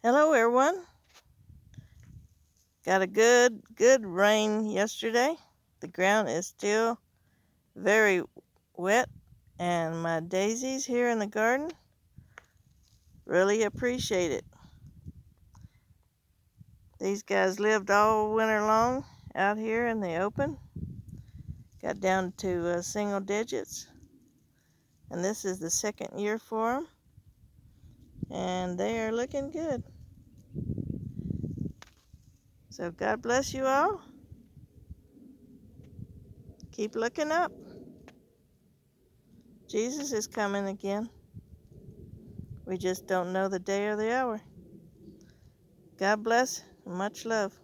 Hello everyone. Got a good rain yesterday. The ground is still very wet and my daisies here in the garden really appreciate it. These guys lived all winter long out here in the open. Got down to single digits, and this is the second year for them, and they are looking good. So God bless you all. Keep looking up. Jesus is coming again. We just don't know the day or the hour. God bless and much love.